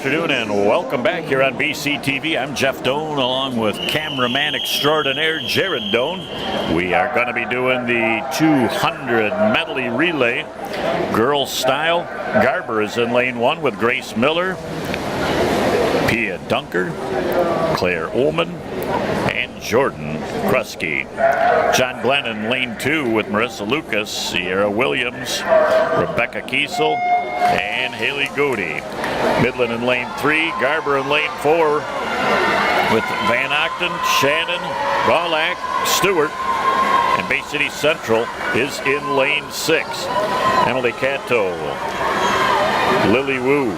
afternoon and welcome back here on BCTV. I'm Jeff Doan along with cameraman extraordinaire Jared Doan. We are going to be doing the 200 medley relay girls style. Garber is in lane 1 with Grace Miller, Pia Dunker, Claire Ullman, and Jordan Krusky. John Glenn in lane 2 with Marissa Lucas, Sierra Williams, Rebecca Kiesel, and Haley Goody. Midland in lane 3, Garber in lane 4 with Van Octon, Shannon, Gawlak, Stewart, and Bay City Central is in lane 6. Emily Cato, Lily Wu,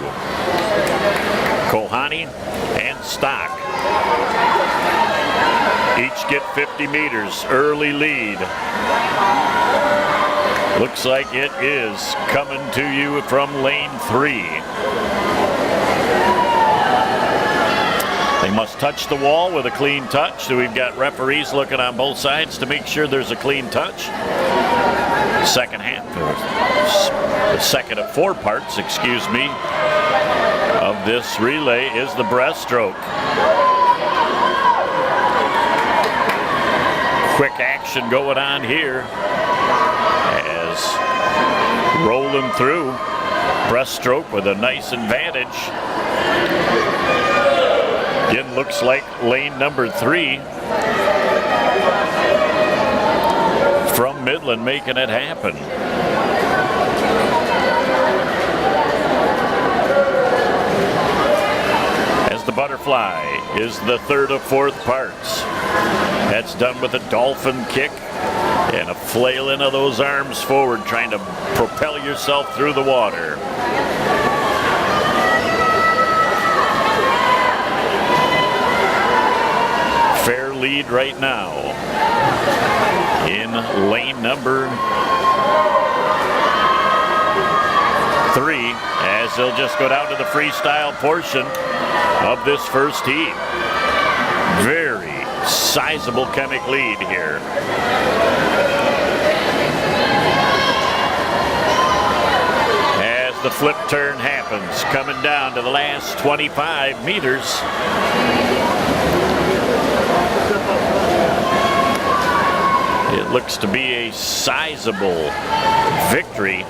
Kohani, and Stock. Each get 50 meters, early lead. Looks like it is coming to you from lane 3. They must touch the wall with a clean touch. So we've got referees looking on both sides to make sure there's a clean touch. Second half, the second of 4 parts, excuse me, of this relay is the breaststroke. Quick action going on here as rolling through breaststroke with a nice advantage. Again, looks like lane number 3 from Midland making it happen. As the butterfly is the third of 4th parts. That's done with a dolphin kick and a flailing of those arms forward, trying to propel yourself through the water. Fair lead right now in lane number 3, as they'll just go down to the freestyle portion of this first heat. Very sizable chemic lead here. As the flip turn happens, coming down to the last 25 meters. It looks to be a sizable victory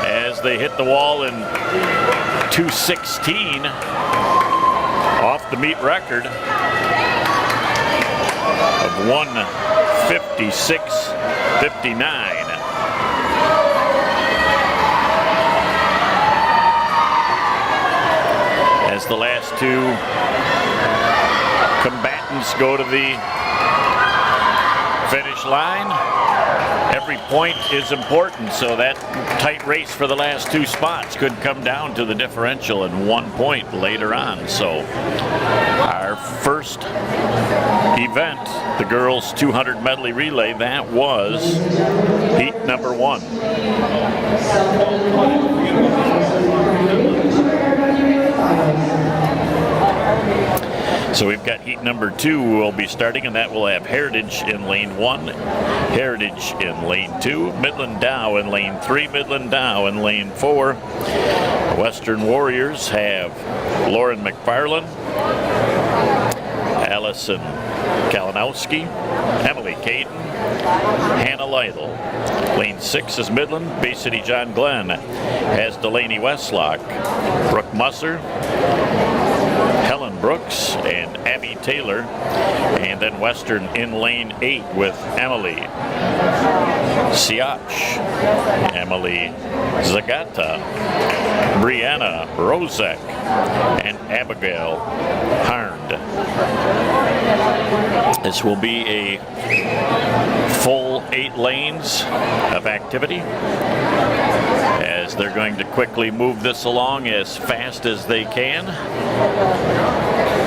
as they hit the wall in 2:16 off the meet record of 1:56.59. As the last 2 combatants go to the finish line, every point is important, so that tight race for the last 2 spots could come down to the differential in 1 point later on. So our first event, the girls 200 medley relay, that was heat number 1. So we've got heat number 2 will be starting, and that will have Heritage in lane 1, Heritage in lane 2, Midland Dow in lane 3, Midland Dow in lane 4. Western Warriors have Lauren McFarland, Allison Kalinowski, Emily Caden, Hannah Lytle. Lane 6 is Midland. Bay City John Glenn has Delaney Westlock, Brooke Musser, Helen Brooks, and Abby Taylor. And then Western in lane 8 with Emily Siach, Emily Zagata, Brianna Rozek, and Abigail Harnd. This will be a full 8 lanes of activity, as they're going to quickly move this along as fast as they can.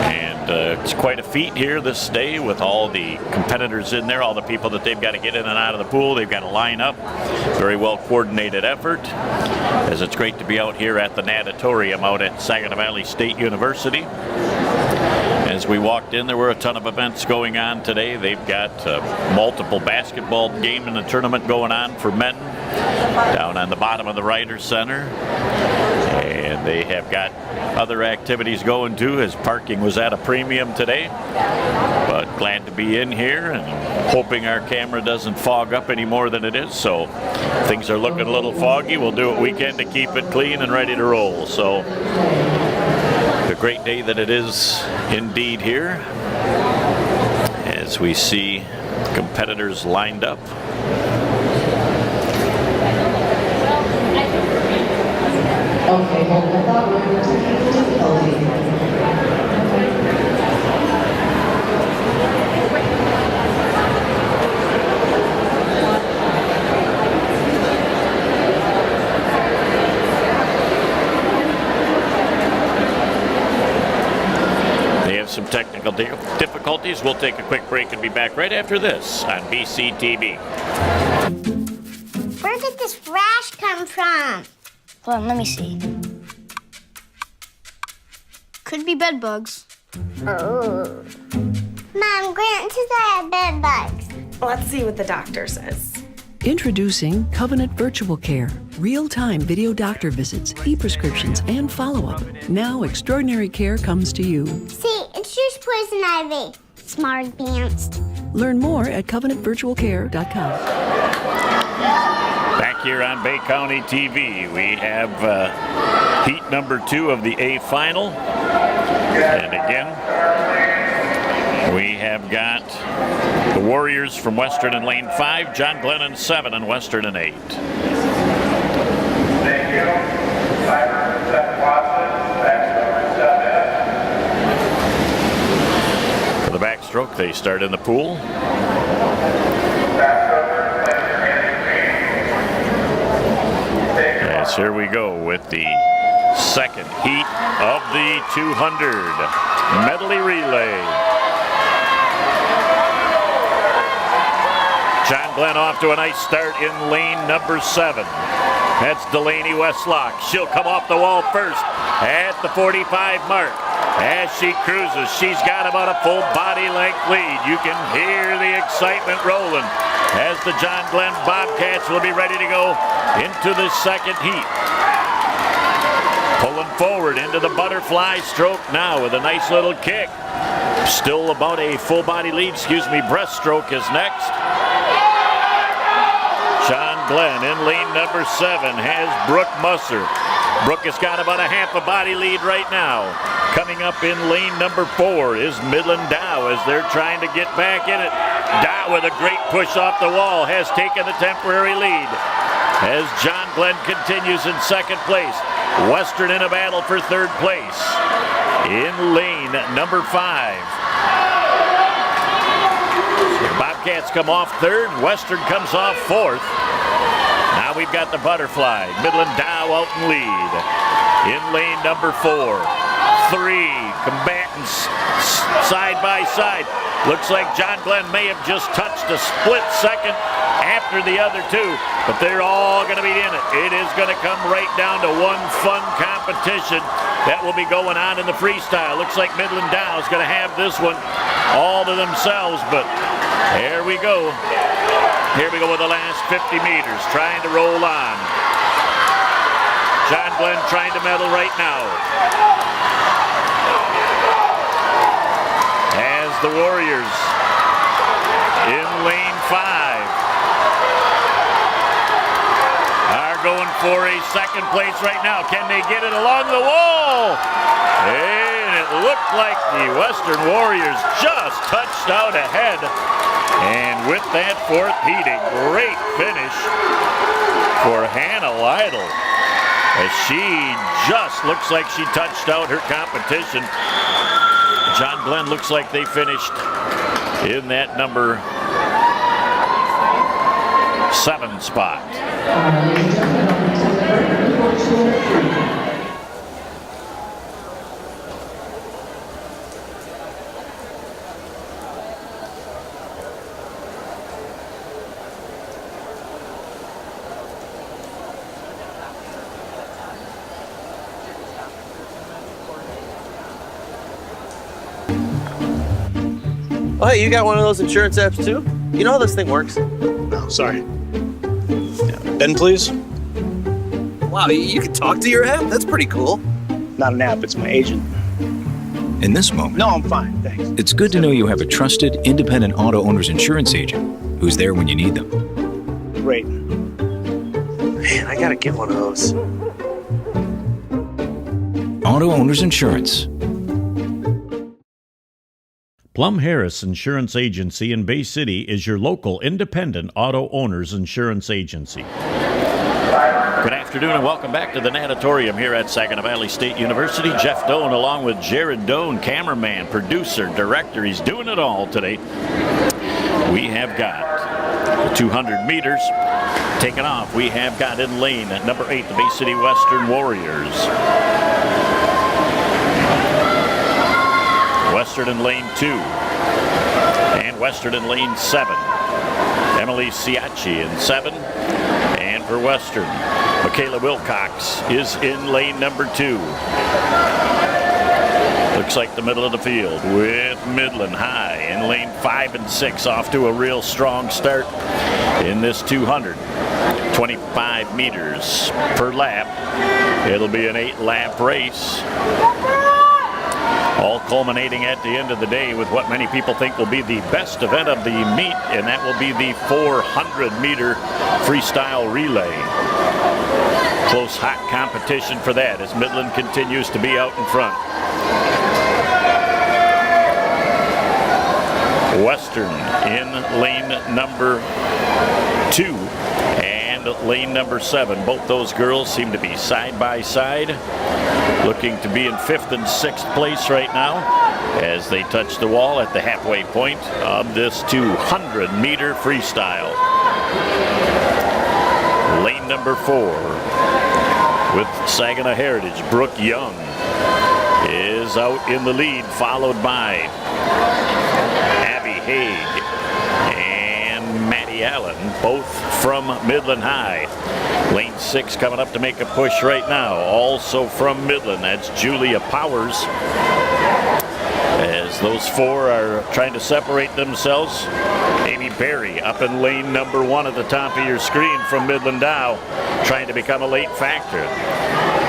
And it's quite a feat here this day with all the competitors in there, all the people that they've got to get in and out of the pool. They've got to line up. Very well coordinated effort, as it's great to be out here at the Natatorium out at Saginaw Valley State University. As we walked in, there were a ton of events going on today. They've got multiple basketball game in the tournament going on for men down on the bottom of the Ryder Center. And they have got other activities going too, as parking was at a premium today. But glad to be in here and hoping our camera doesn't fog up any more than it is. So if things are looking a little foggy, we'll do what we can to keep it clean and ready to roll. So a great day that it is indeed here, as we see competitors lined up. Okay, well, I thought we were taking difficulty. They have some technical difficulties. We'll take a quick break and be back right after this on BCTV. Where did this rash come from? Hold on, let me see. Could be bed bugs. Oh. Mom, Grant says I have bed bugs. Let's see what the doctor says. Introducing Covenant Virtual Care. Real-time video doctor visits, e-prescriptions, and follow-up. Now extraordinary care comes to you. See, it's just poison ivy. Smart advanced. Learn more at covenantvirtualcare.com. Back here on Bay County TV, we have heat number 2 of the A final. And again, we have got the Warriors from Western in lane 5, John Glenn in 7, and Western in 8. Thank you. Sept Watson, backstroke, For the backstroke, they start in the pool. Yes, here we go with the second heat of the 200 medley relay. John Glenn off to a nice start in lane number 7. That's Delaney Westlock. She'll come off the wall first at the 45 mark. As she cruises, she's got about a full body length lead. You can hear the excitement rolling as the John Glenn Bobcats will be ready to go into the second heat. Pulling forward into the butterfly stroke now with a nice little kick. Still about a full body lead, breaststroke is next. John Glenn in lane number 7 has Brooke Musser. Brooke has got about a half a body lead right now. Coming up in lane number 4 is Midland Dow as they're trying to get back in it. Dow with a great push off the wall has taken the temporary lead. As John Glenn continues in second place. Western in a battle for third place. In lane number 5. Bobcats come off third, Western comes off fourth. Now we've got the butterfly, Midland Dow out in lead. In lane number 4, 3 combatants side by side. Looks like John Glenn may have just touched a split second after the other two, but they're all going to be in it. It is going to come right down to one fun competition that will be going on in the freestyle. Looks like Midland Dow is going to have this one all to themselves, but here we go. Here we go with the last 50 meters, trying to roll on. John Glenn trying to medal right now. As the Warriors in lane 5 are going for a second place right now. Can they get it along the wall? And it looked like the Western Warriors just touched out ahead. And with that fourth heat, a great finish for Hannah Lytle, as she just looks like she touched out her competition. John Glenn looks like they finished in that number 7 spot. Oh, hey, you got one of those insurance apps too? You know how this thing works? No, sorry. Ben, please. Well, wow, you can talk to your app? That's pretty cool. Not an app, it's my agent. In this moment, No, I'm fine, thanks. it's good to know you have a trusted, independent auto owner's insurance agent who's there when you need them. Great. Man, I gotta get one of those. Auto Owners Insurance. Plum Harris Insurance Agency in Bay City is your local independent auto owners insurance agency. Good afternoon and welcome back to the Natatorium here at Saginaw Valley State University. Jeff Doan along with Jared Doan, cameraman, producer, director. He's doing it all today. We have got the 200 meters taken off. We have got in lane at number 8, the Bay City Western Warriors. Western in lane 2 and Western in lane 7. Emily Siachi in 7, and for Western, Michaela Wilcox is in lane number 2. Looks like the middle of the field with Midland High in lane 5 and 6, off to a real strong start in this 200. 25 meters per lap. It'll be an 8-lap race. All culminating at the end of the day with what many people think will be the best event of the meet, and that will be the 400-meter freestyle relay. Close, hot competition for that as Midland continues to be out in front. Western in lane number 2 and lane number 7. Both those girls seem to be side by side, looking to be in 5th and 6th place right now as they touch the wall at the halfway point of this 200-meter freestyle. Lane number 4 with Saginaw Heritage, Brooke Young is out in the lead, followed by Abby Haig and Maddie Allen, both from Midland High. Lane 6 coming up to make a push right now, also from Midland. That's Julia Powers. As those 4 are trying to separate themselves, Amy Berry up in lane number 1 at the top of your screen from Midland Dow, trying to become a late factor.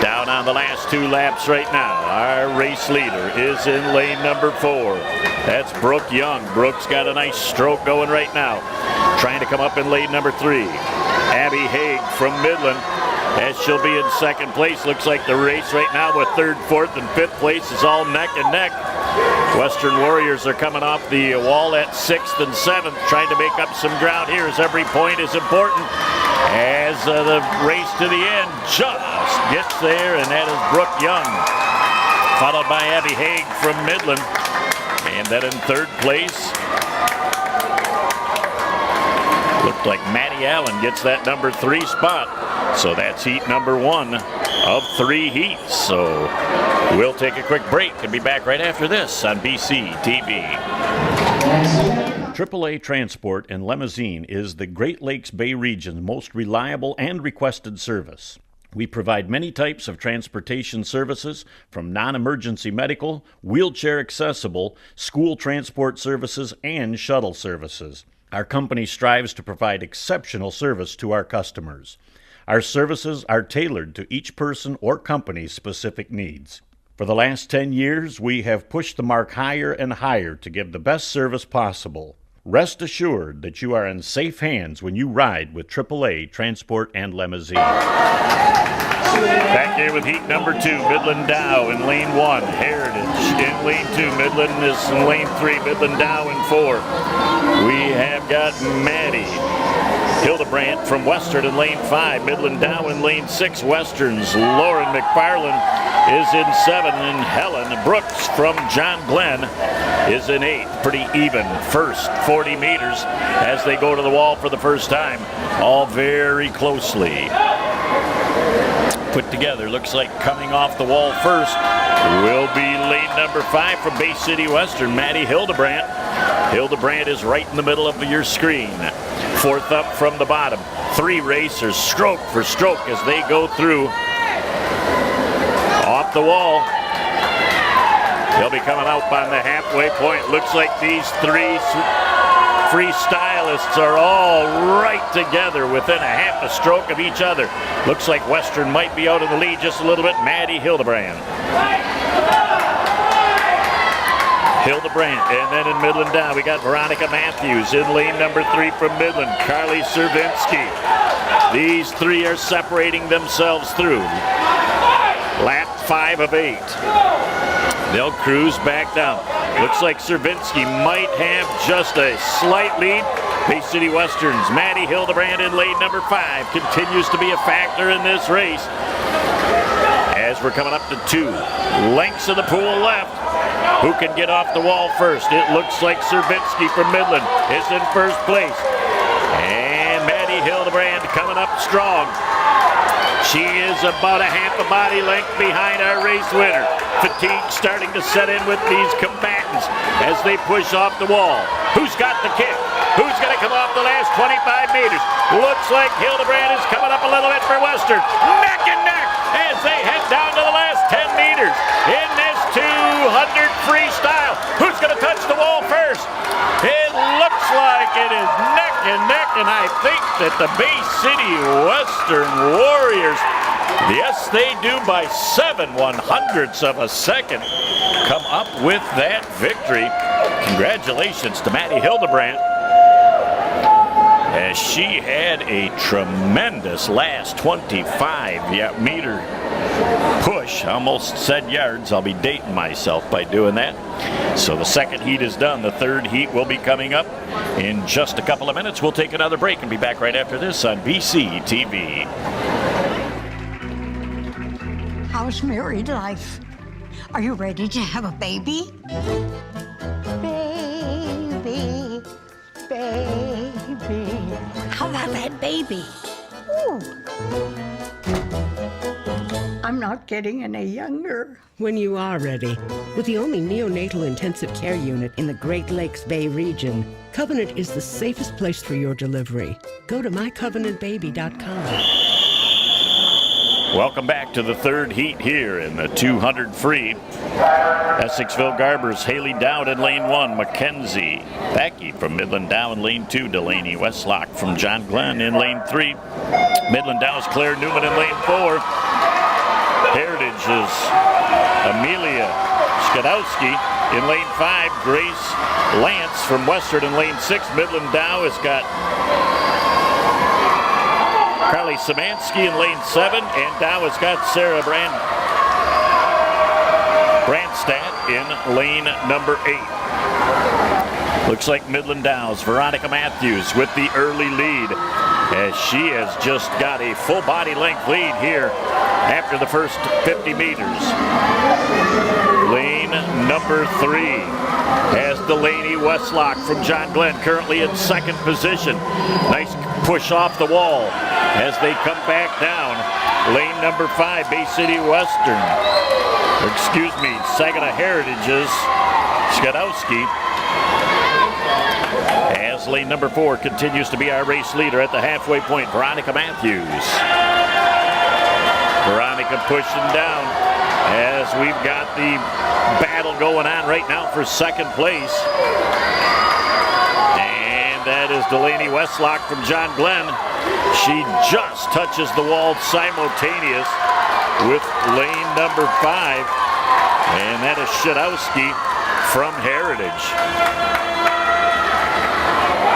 Down on the last 2 laps right now, our race leader is in lane number 4. That's Brooke Young. Brooke's got a nice stroke going right now, trying to come up in lane number 3. Abby Haig from Midland, as she'll be in 2nd place. Looks like the race right now with 3rd, 4th, and 5th place is all neck and neck. Western Warriors are coming off the wall at 6th and 7th, trying to make up some ground here as every point is important. As the race to the end just gets there, and that is Brooke Young, followed by Abby Haig from Midland. And then in 3rd place, looked like Maddie Allen gets that number 3 spot. So that's heat number 1 of 3 heats. So we'll take a quick break and be back right after this on BC TV. AAA Transport and Limousine is the Great Lakes Bay region's most reliable and requested service. We provide many types of transportation services, from non-emergency medical, wheelchair accessible, school transport services, and shuttle services. Our company strives to provide exceptional service to our customers. Our services are tailored to each person or company's specific needs. For the last 10 years, we have pushed the mark higher and higher to give the best service possible. Rest assured that you are in safe hands when you ride with AAA Transport and Limousine. Back here with heat number 2, Midland Dow in lane 1, Heritage in lane 2, Midland is in lane 3, Midland Dow in 4. We have got Maddie Hildebrandt from Western in lane 5, Midland Dow in lane 6, Westerns. Lauren McFarland is in 7, and Helen Brooks from John Glenn is in 8th. Pretty even first 40 meters as they go to the wall for the first time, all very closely put together. Looks like coming off the wall first will be lane number 5 from Bay City Western, Maddie Hildebrandt. Hildebrandt is right in the middle of your screen. 4th up from the bottom. 3 racers, stroke for stroke, as they go through. Off the wall. They'll be coming out on the halfway point. Looks like these 3 freestylists are all right together within a half a stroke of each other. Looks like Western might be out of the lead just a little bit. Maddie Hildebrand. And then in Midland down, we got Veronica Matthews in lane number 3 from Midland. Carly Servinsky. These three are separating themselves through. Lap 5 of 8. They'll cruise back down. Looks like Servinsky might have just a slight lead. Bay City Western's Maddie Hildebrand in lane number 5 continues to be a factor in this race. As we're coming up to 2 lengths of the pool left. Who can get off the wall first? It looks like Servinsky from Midland is in first place. And Maddie Hildebrand coming up strong. She is about a half a body length behind our race winner. Fatigue starting to set in with these combatants as they push off the wall. Who's got the kick? Who's going to come off the last 25 meters? Looks like Hildebrand is coming up a little bit for Western. Neck and neck as they head down to the last 10 meters in this 200 freestyle. Who's going to touch the wall first? It looks like it is neck and neck, and I think that the Bay City Western Warriors, yes, they do by 7/100ths of a second, come up with that victory. Congratulations to Maddie Hildebrand, as she had a tremendous last 25-meter push. Almost said yards. I'll be dating myself by doing that. So the second heat is done. The third heat will be coming up in just a couple of minutes. We'll take another break and be back right after this on BC TV. How's married life? Are you ready to have a baby? Baby, baby. How about that baby? Ooh. I'm not getting any younger. When you are ready. With the only neonatal intensive care unit in the Great Lakes Bay region, Covenant is the safest place for your delivery. Go to mycovenantbaby.com. Welcome back to the third heat here in the 200 free. Essexville Garbers, Haley Dowd in lane 1, Mackenzie Backey from Midland Dow in lane 2, Delaney Westlock from John Glenn in lane 3, Midland Dow's Claire Newman in lane 4, Heritage is Amelia Skadowski in lane 5, Grace Lance from Western in lane 6, Midland Dow has got Carly Szymanski in lane 7, and Dow has got Sarah Brandstadt in lane number 8. Looks like Midland Dow's Veronica Matthews with the early lead, as she has just got a full body length lead here after the first 50 meters. Lane number 3 has Delaney Westlock from John Glenn currently in second position. Nice push off the wall as they come back down. Lane number 5, Bay City Western. Saginaw Heritage's Skadowski. As lane number 4 continues to be our race leader at the halfway point, Veronica Matthews. Veronica pushing down as we've got the battle going on right now for second place. And that is Delaney Westlock from John Glenn. She just touches the wall simultaneous with lane number 5. And that is Shadowski from Heritage.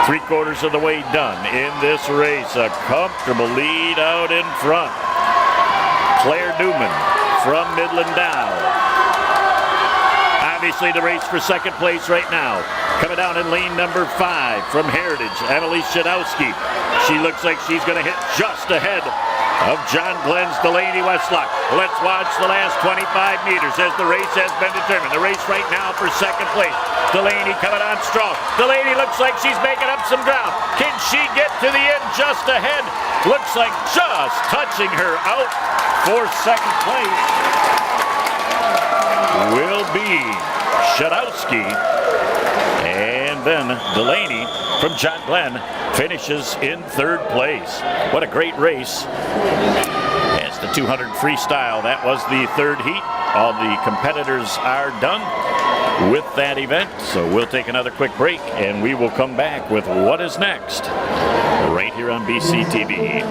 3/4 of the way done in this race. A comfortable lead out in front. Claire Newman from Midland Dow. Obviously the race for second place right now. Coming down in lane number 5 from Heritage, Emily Shadowski. She looks like she's going to hit just ahead of John Glenn's Delaney Westlock. Let's watch the last 25 meters as the race has been determined. The race right now for second place. Delaney coming on strong. Delaney looks like she's making up some ground. Can she get to the end just ahead? Looks like just touching her out for second place will be Shadowski. And then Delaney from John Glenn finishes in third place. What a great race. As the 200 freestyle, that was the third heat. All the competitors are done. with that event. So we'll take another quick break, and we will come back with what is next right here on BCTV.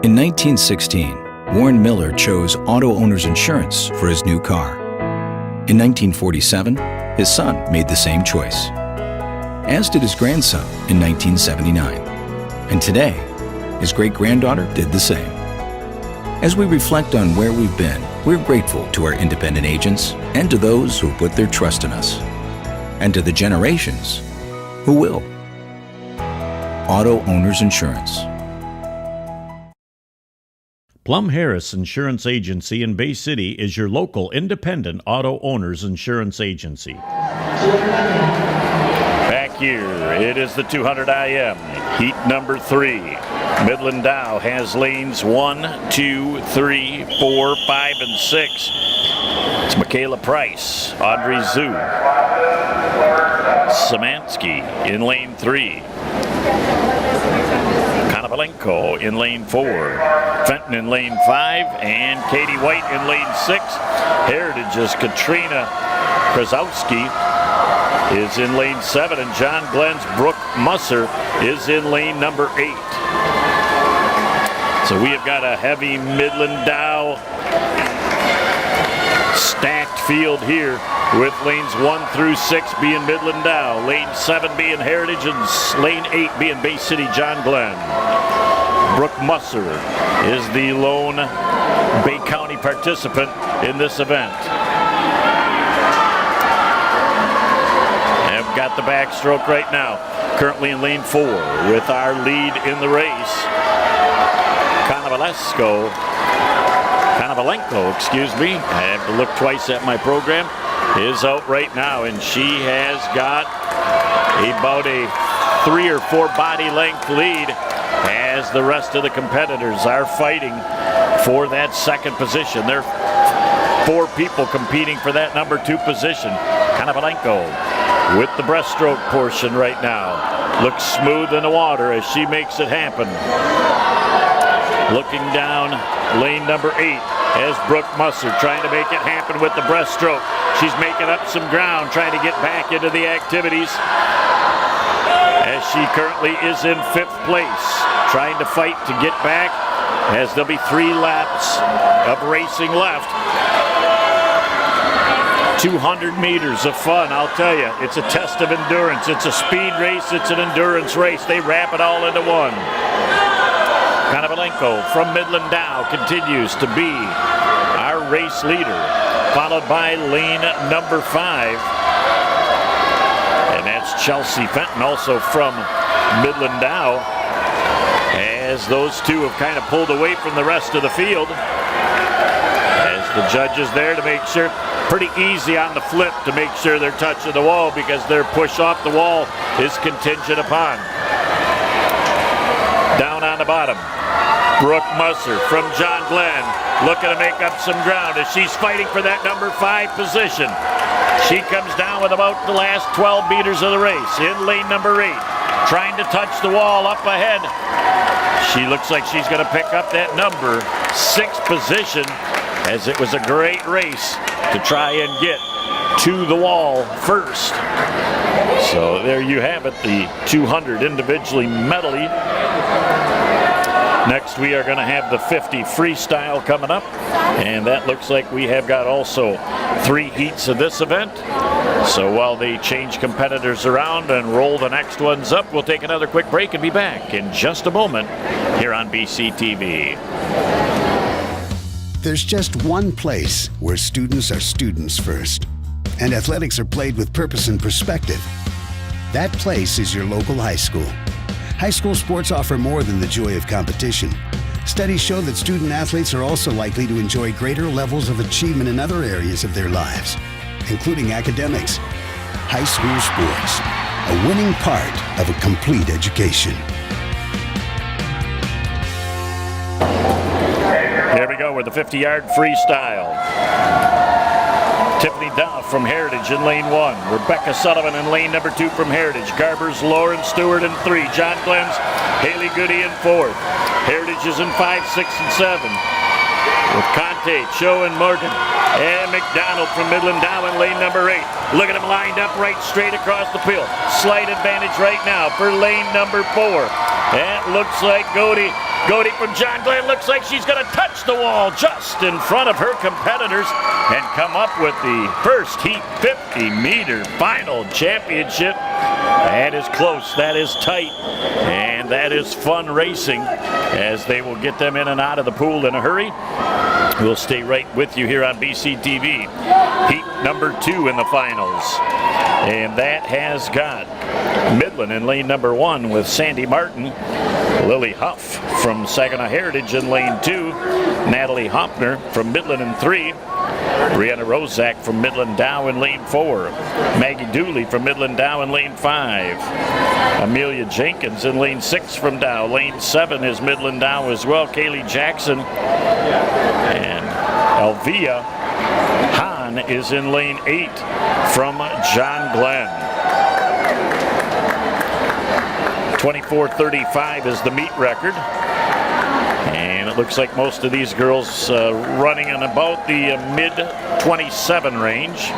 In 1916, Warren Miller chose auto owner's insurance for his new car. In 1947, his son made the same choice, as did his grandson in 1979. And today, his great-granddaughter did the same. As we reflect on where we've been, we're grateful to our independent agents and to those who put their trust in us, and to the generations who will. Auto Owners Insurance. Plum Harris Insurance Agency in Bay City is your local independent auto owners insurance agency. Back here, it is the 200 IM, heat number 3. Midland Dow has lanes 1, 2, 3, 4, 5, and 6. It's Michaela Price, Audrey Zhu, Samansky in lane 3. Konovalenko in lane 4, Fenton in lane 5, and Katie White in lane 6. Heritage's Katrina Krasowski is in lane 7, and John Glenn's Brooke Musser is in lane number 8. So we have got a heavy Midland Dow stacked field here, with lanes 1 through 6 being Midland Dow, lane 7 being Heritage, and lane 8 being Bay City John Glenn. Brooke Musser is the lone Bay County participant in this event. And we've got the backstroke right now, currently in lane 4 with our lead in the race. Konovalenko, excuse me, I have to look twice at my program, is out right now, and she has got about a 3 or 4 body length lead as the rest of the competitors are fighting for that second position. There are 4 people competing for that number 2 position. Konovalenko with the breaststroke portion right now. Looks smooth in the water as she makes it happen. Looking down lane number 8 as Brooke Musser trying to make it happen with the breaststroke. She's making up some ground, trying to get back into the activities, as she currently is in 5th place, trying to fight to get back, as there'll be 3 laps of racing left. 200 meters of fun, I'll tell you. It's a test of endurance. It's a speed race. It's an endurance race. They wrap it all into one. Konovalenko from Midland Dow continues to be our race leader, followed by lane number 5. And that's Chelsea Fenton, also from Midland Dow, as those two have kind of pulled away from the rest of the field. As the judge is there to make sure, pretty easy on the flip to make sure they're touching the wall, because their push off the wall is contingent upon. Down on the bottom, Brooke Musser from John Glenn, looking to make up some ground as she's fighting for that number 5 position. She comes down with about the last 12 meters of the race in lane number 8, trying to touch the wall up ahead. She looks like she's going to pick up that number 6 position, as it was a great race to try and get to the wall first. So there you have it, the 200 individually medley. Next, we are going to have the 50 freestyle coming up, and that looks like we have got also 3 heats of this event. So while they change competitors around and roll the next ones up, we'll take another quick break and be back in just a moment here on BCTV. There's just one place where students are students first, and athletics are played with purpose and perspective. That place is your local high school. High school sports offer more than the joy of competition. Studies show that student athletes are also likely to enjoy greater levels of achievement in other areas of their lives, including academics. High school sports, a winning part of a complete education. Here we go with the 50-yard freestyle. Tiffany Duff from Heritage in lane 1. Rebecca Sullivan in lane number 2 from Heritage. Garber's Lauren Stewart in 3. John Glenn's Haley Goody in 4th. Heritage is in 5, 6, and 7. with Conte, Cho, and Morgan. And McDonald from Midland Dow in lane number 8. Look at him lined up right straight across the field. Slight advantage right now for lane number 4. That looks like Godey from John Glenn looks like she's going to touch the wall just in front of her competitors and come up with the first heat 50-meter final championship. That is close, that is tight, and that is fun racing as they will get them in and out of the pool in a hurry. We'll stay right with you here on BCTV. Heat number 2 in the finals. And that has got Midland in lane number 1 with Sandy Martin, Lily Huff from Saginaw Heritage in lane 2, Natalie Hoffner from Midland in 3, Brianna Rozak from Midland Dow in lane 4, Maggie Dooley from Midland Dow in lane 5, Amelia Jenkins in lane 6 from Dow. Lane 7 is Midland Dow as well. Kaylee Jackson and Elvia Hahn is in lane 8 from John Glenn. 24:35 is the meet record. And it looks like most of these girls running in about the mid-27 range.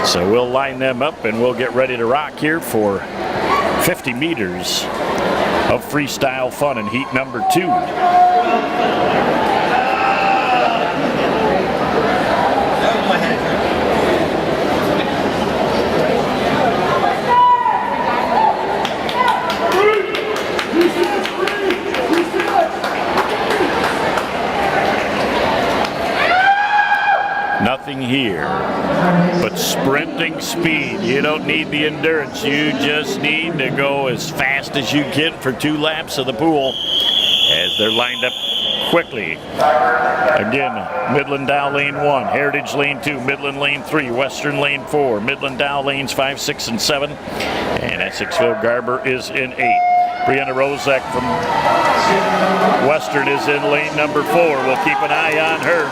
So we'll line them up and we'll get ready to rock here for 50 meters of freestyle fun in heat number 2. Nothing here but sprinting speed. You don't need the endurance. You just need to go as fast as you can for 2 laps of the pool as they're lined up quickly. Again, Midland Dow lane 1, Heritage lane 2, Midland lane 3, Western lane 4, Midland Dow lanes 5, 6, and 7, and Essexville Garber is in 8. Brianna Rozak from Western is in lane number 4. We'll keep an eye on her.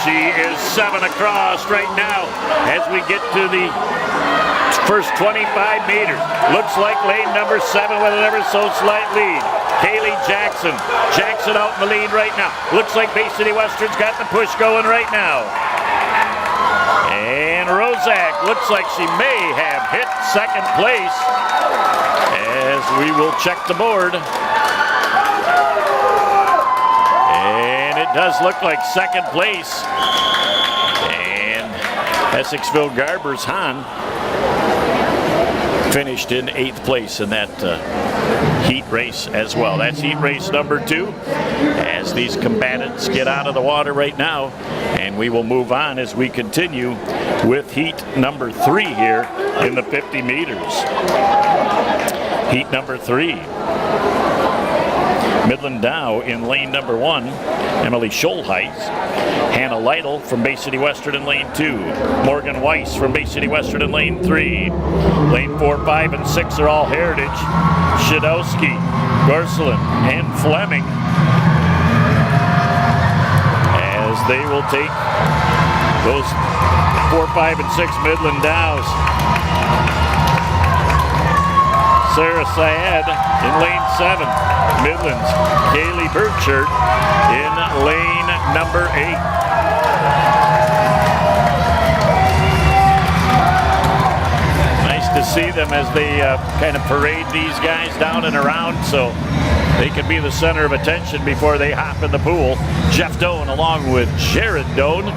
She is 7 across right now as we get to the first 25 meters. Looks like lane number 7 with an ever so slight lead. Kaylee Jackson. Jackson out in the lead right now. Looks like Bay City Western's got the push going right now. And Rozak looks like she may have hit second place as we will check the board. And it does look like second place. And Essexville Garber's Hahn finished in 8th place in that heat race as well. That's heat race number 2 as these combatants get out of the water right now. And we will move on as we continue with heat number 3 here in the 50 meters. Heat number 3. Midland Dow in lane number 1, Emily Scholheis. Hannah Lytle from Bay City Western in lane 2. Morgan Weiss from Bay City Western in lane 3. Lane 4, 5, and 6 are all Heritage. Shadowski, Gorselin, and Fleming as they will take those 4, 5, and 6 Midland Dows. Sarah Syed in lane 7. Midland's Kaylee Burchert in lane number 8. Nice to see them as they kind of parade these guys down and around so they can be the center of attention before they hop in the pool. Jeff Doan along with Jared Doan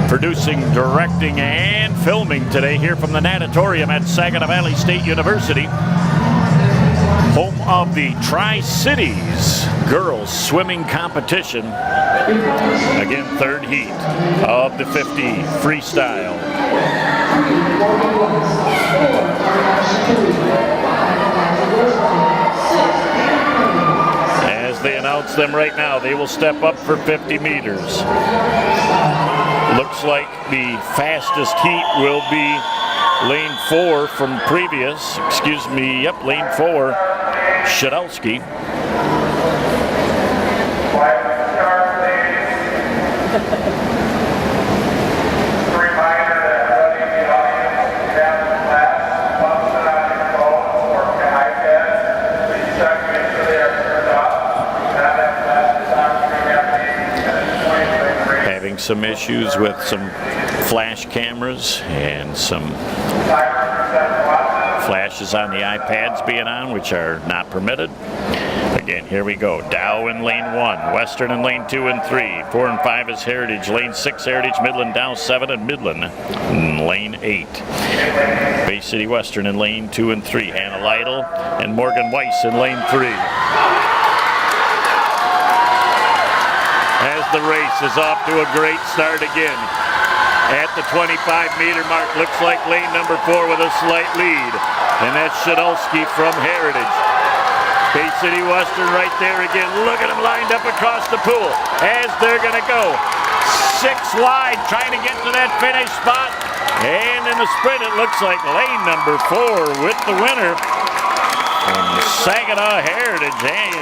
producing, directing, and filming today here from the natatorium at Saginaw Valley State University. Home of the Tri-Cities girls swimming competition. Again, 3rd heat of the 50 freestyle. As they announce them right now, they will step up for 50 meters. Looks like the fastest heat will be lane 4 from previous, lane 4, Shadowski. some issues with some flash cameras and some flashes on the iPads being on, which are not permitted. Again, here we go. Dow in lane 1, Western in lane 2 and 3, 4 and 5 is Heritage, lane 6 Heritage, Midland Dow 7, and Midland in lane 8. Bay City Western in lane 2 and 3, Hannah Lytle and Morgan Weiss in lane 3. As the race is off to a great start again. At the 25-meter mark, looks like lane number 4 with a slight lead, and that's Shadulski from Heritage. Bay City Western right there again. Look at them lined up across the pool as they're going to go 6 wide, trying to get to that finish spot. And in the sprint, it looks like lane number 4 with the winner from Saginaw Heritage. Hey,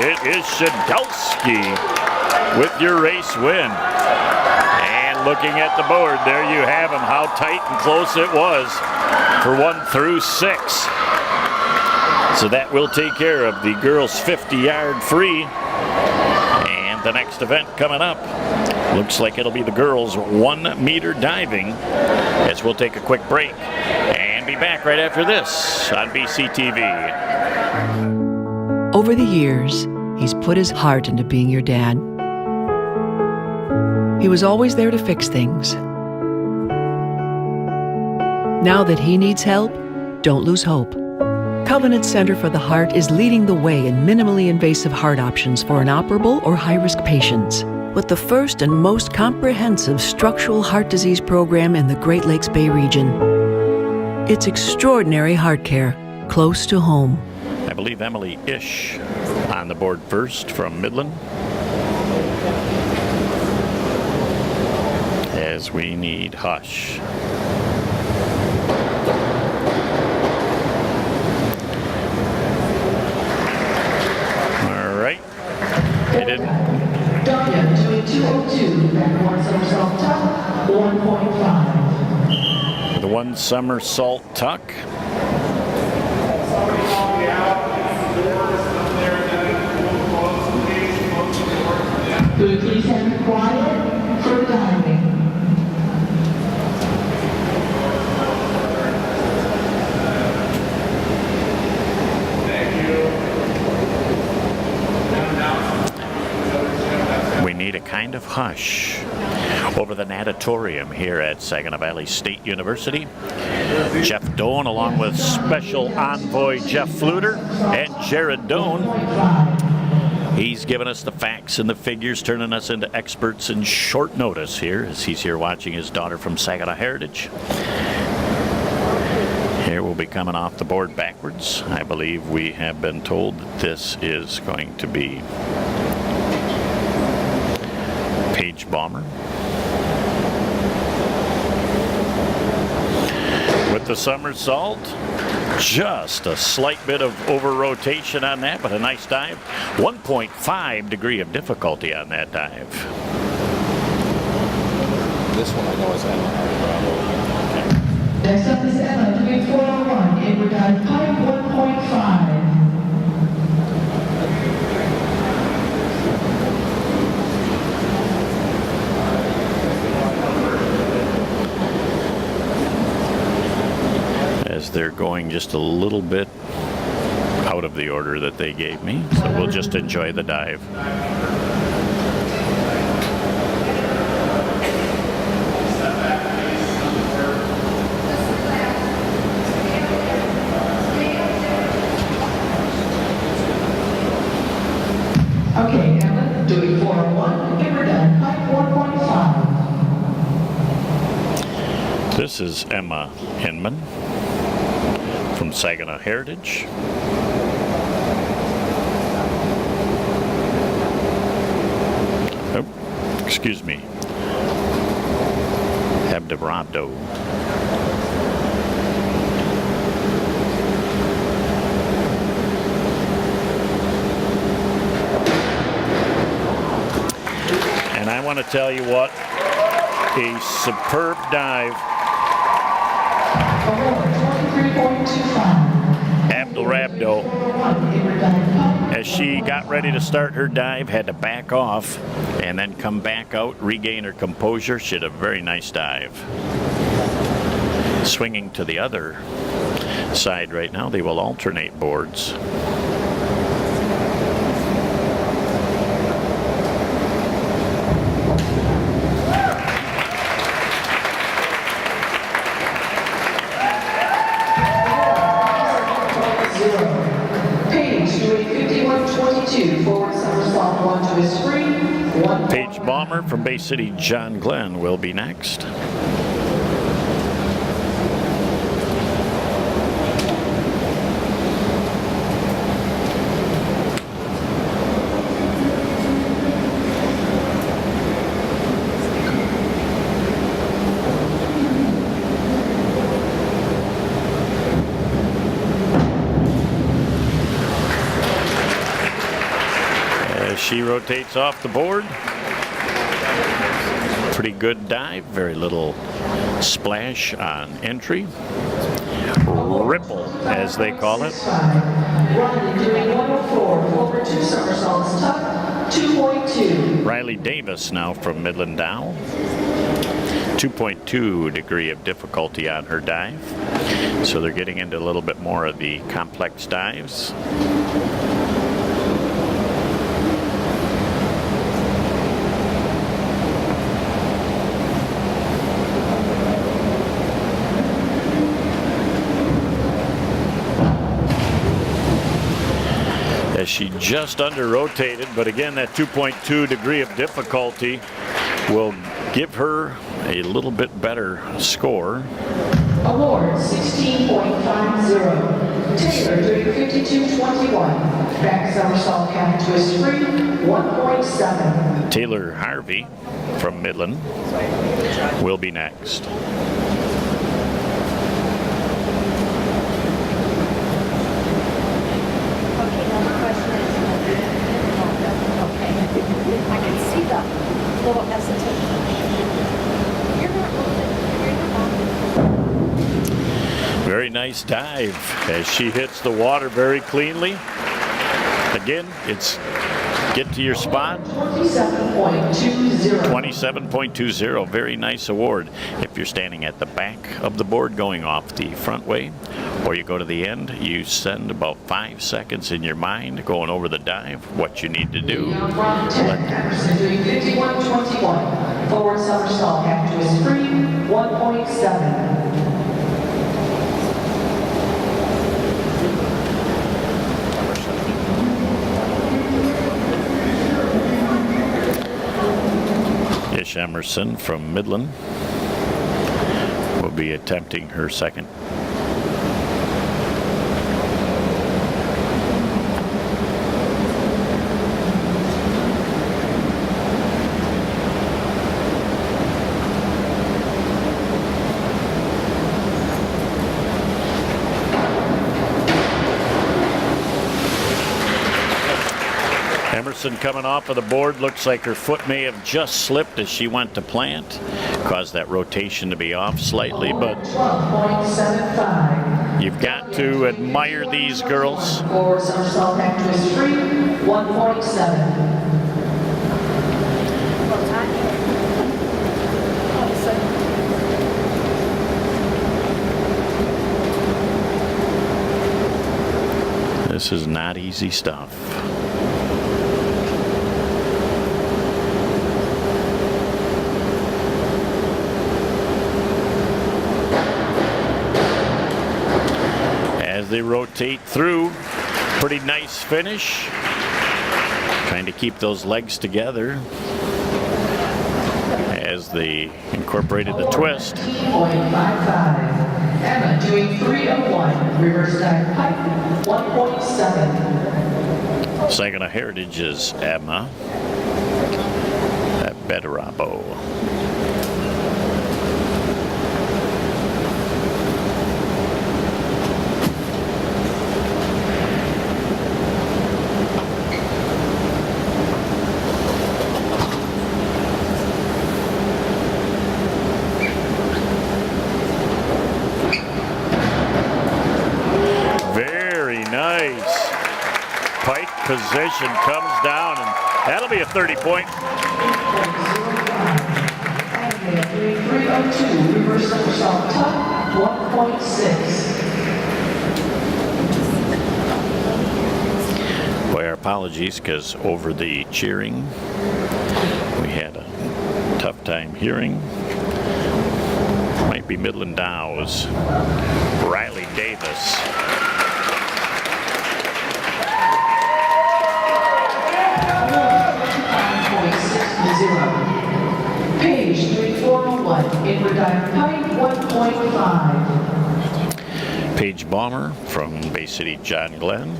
it is Shadulski with your race win. And looking at the board, there you have them, how tight and close it was for 1 through 6. So that will take care of the girls' 50-yard free. And the next event coming up looks like it'll be the girls' 1-meter diving, as we'll take a quick break and be back right after this on BCTV. Over the years, he's put his heart into being your dad. He was always there to fix things. Now that he needs help, don't lose hope. Covenant Center for the Heart is leading the way in minimally invasive heart options for inoperable or high-risk patients, with the first and most comprehensive structural heart disease program in the Great Lakes Bay region. It's extraordinary heart care, close to home. I believe Emily Ish on the board first from Midland, as we need Hush. They didn't. Dahlia doing 202, backward somersault tuck, 1.5. The 1 somersault tuck. Could you please have it quiet for diving? Need a kind of hush over the natatorium here at Saginaw Valley State University. Jeff Doan along with special envoy Jeff Fluter and Jared Doan. He's given us the facts and the figures, turning us into experts in short notice here as he's here watching his daughter from Saginaw Heritage. Here we'll be coming off the board backwards. I believe we have been told that this is going to be Page Bomber. With the somersault, just a slight bit of over rotation on that, but a nice dive. 1.5 degree of difficulty on that dive. This one I know is Emma. Next up is Emma doing 401, inward dive pipe 1.5. They're going just a little bit out of the order that they gave me, so we'll just enjoy the dive. Okay, Emma, doing 401, inward dive pipe 1.5. This is Emma Hinman from Saginaw Heritage. Oh, excuse me. Abderrado. And I want to tell you what, a superb dive. Abderrado, as as she got ready to start her dive, had to back off and then come back out, regain her composure. She had a very nice dive. Swinging to the other side right now. They will alternate boards. Paige Bomber from Bay City, John Glenn will be next. She rotates off the board. Pretty good dive, very little splash on entry. Ripple, as they call it. Riley Davis now from Midland Dow. 2.2 degree of difficulty on her dive. So they're getting into a little bit more of the complex dives. She just under rotated, but again, that 2.2 degree of difficulty will give her a little bit better score. Award 16.50. Taylor doing 52.21. Back somersault cap twist free 1.7. Taylor Harvey from Midland will be next. Very nice dive as she hits the water very cleanly. Again, it's get to your spot. 27.20. Very nice award. If you're standing at the back of the board going off the front way, or you go to the end, you send about 5 seconds in your mind going over the dive, what you need to do. Emerson doing 51.21. Forward somersault cap twist free 1.7. Emerson from Midland will be attempting her second. Emerson coming off of the board, looks like her foot may have just slipped as she went to plant, caused that rotation to be off slightly, but you've got to admire these girls. Forward somersault back twist free 1.7. This is not easy stuff. As they rotate through, pretty nice finish. Trying to keep those legs together as they incorporated the twist. 15.55. Emma doing 301. Reverse dive pipe 1.7. Second of Heritage is Emma at Betterabo. position, comes down, and that'll be a 30-point. And 302, reverse somersault tuck, 1.6. Boy, our apologies, because over the cheering, we had a tough time hearing. Might be Midland Dow's Riley Davis. Page 3401, inward dive pipe, 1.5. Paige Balmer from Bay City John Glenn.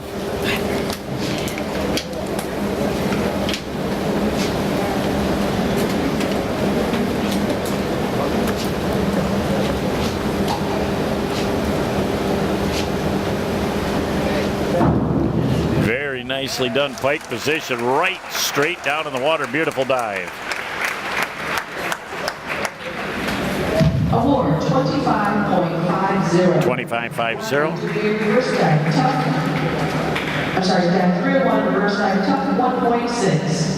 Very nicely done pike position, right straight down in the water. Beautiful dive. Award 25.50. 25.50. Reverse dive tuck. I'm sorry, dive 301, reverse dive tuck, 1.6.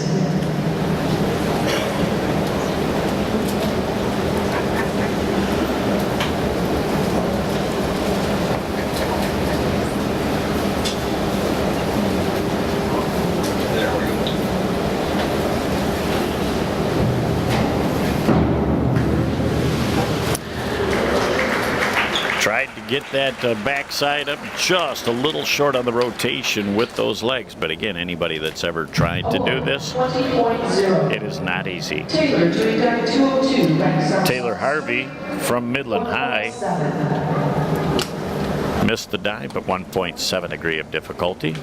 Tried to get that backside up just a little short on the rotation with those legs. But again, anybody that's ever tried to do this, 20.0. it is not easy. Taylor doing dive 202, back somersault. Taylor Harvey from Midland High missed the dive at 1.7 degree of difficulty.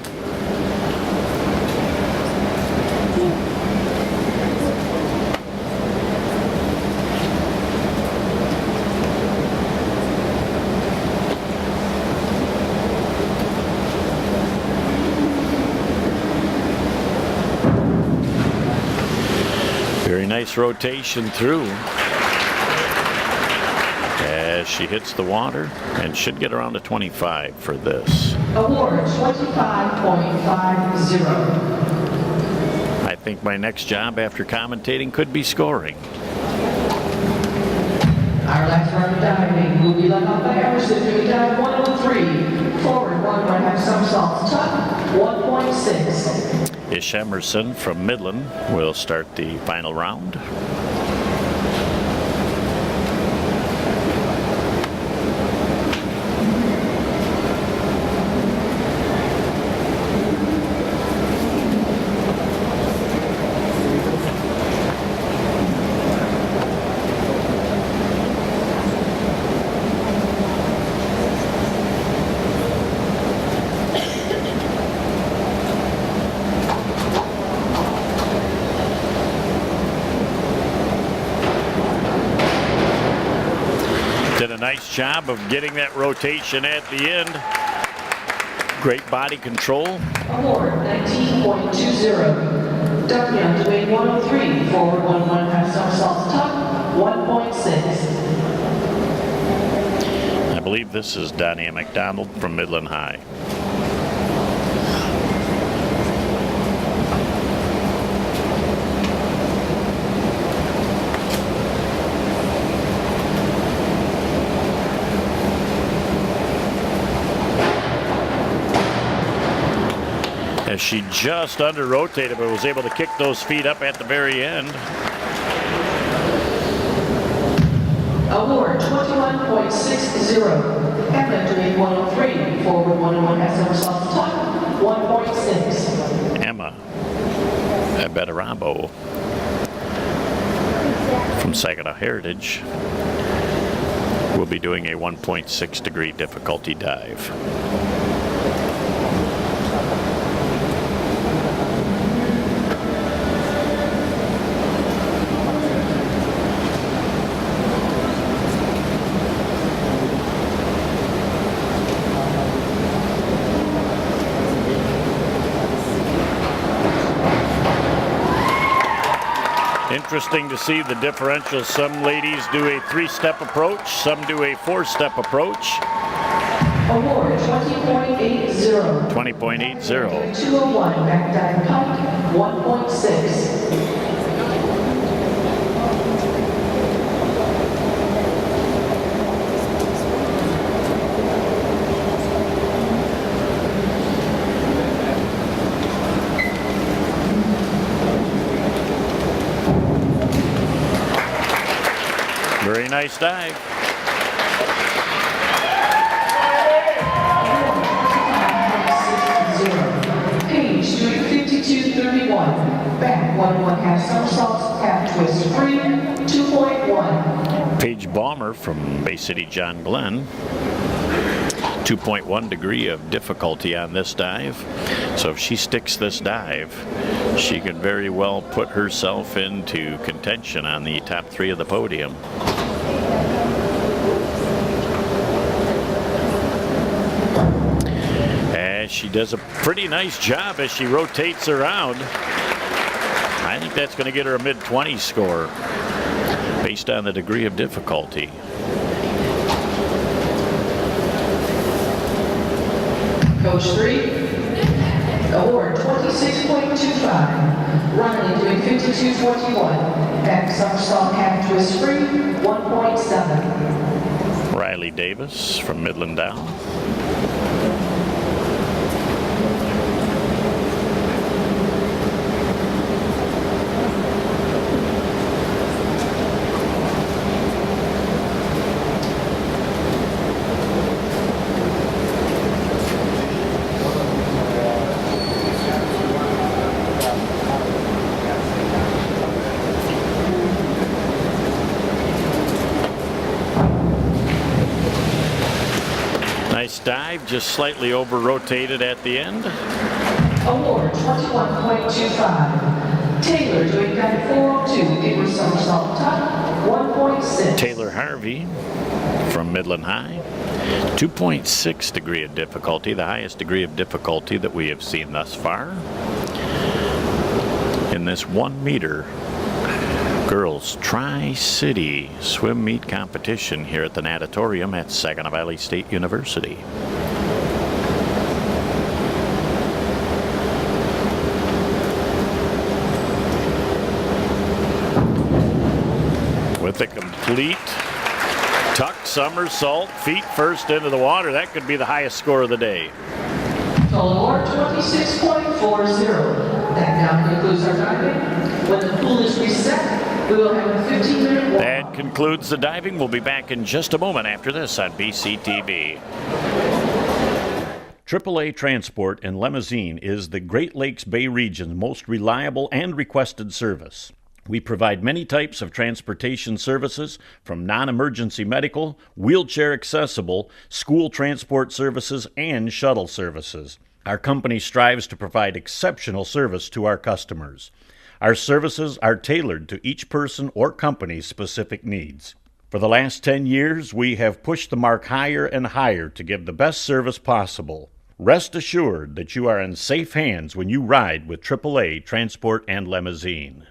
Very nice rotation through as she hits the water and should get around to 25 for this. Award 25.50. I think my next job after commentating could be scoring. Our last round of diving will be led off by Emerson doing dive 103. Forward 1.5 somersaults tuck, 1.6. Ish Emerson from Midland will start the final round. Did a nice job of getting that rotation at the end. Great body control. Award 19.20. Duncan doing 103. Forward 1.5 somersaults tuck, 1.6. I believe this is Donnie McDonald from Midland High. As she just under rotated, but was able to kick those feet up at the very end. Award 21.60. Emma doing 103. Forward 1.5 somersaults tuck, 1.6. Emma Bedarabo from Saginaw Heritage will be doing a 1.6 degree difficulty dive. Interesting to see the differential. Some ladies do a 3-step approach, some do a 4-step approach. Award 20.80. 20.80. 20.80. 201, back dive pike, 1.6. Very nice dive. Page doing 52.31. Back 1.5 somersaults, half twist free, 2.1. Paige Balmer from Bay City John Glenn. 2.1 degree of difficulty on this dive. So if she sticks this dive, she could very well put herself into contention on the top 3 of the podium. And she does a pretty nice job as she rotates around. I think that's going to get her a mid-20 score based on the degree of difficulty. Coach 3, award 26.25. Running doing 52.41. Back somersault, half twist free, 1.7. Riley Davis from Midland Down. Nice dive, just slightly over-rotated at the end. Award 21.25. Taylor doing dive 402, inward somersault top, 1.6. Taylor Harvey from Midland High. 2.6 degree of difficulty, the highest degree of difficulty that we have seen thus far in this 1 meter girls Tri-City swim meet competition here at the natatorium at Saginaw Valley State University. With a complete tuck somersault, feet first into the water, that could be the highest score of the day. Total award 26.40. That now concludes our diving. When the pool is reset, we will have a 15-minute walk. That concludes the diving. We'll be back in just a moment after this on BCTV. AAA Transport and Limousine is the Great Lakes Bay region's most reliable and requested service. We provide many types of transportation services, from non-emergency medical, wheelchair accessible, school transport services, and shuttle services. Our company strives to provide exceptional service to our customers. Our services are tailored to each person or company's specific needs. For the last 10 years, we have pushed the mark higher and higher to give the best service possible. Rest assured that you are in safe hands when you ride with AAA Transport and Limousine.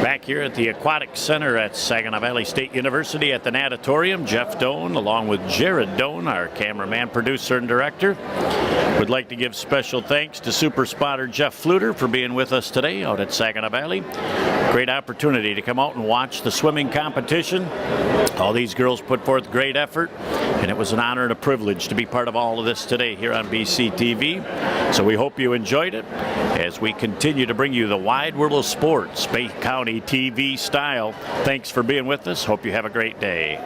Back here at the Aquatic Center at Saginaw Valley State University at the natatorium, Jeff Doan along with Jared Doan, our cameraman, producer, and director. Would like to give special thanks to super spotter Jeff Fluter for being with us today out at Saginaw Valley. Great opportunity to come out and watch the swimming competition. All these girls put forth great effort, and it was an honor and a privilege to be part of all of this today here on BCTV. So we hope you enjoyed it as we continue to bring you the wide world of sports, Bay County TV style. Thanks for being with us. Hope you have a great day.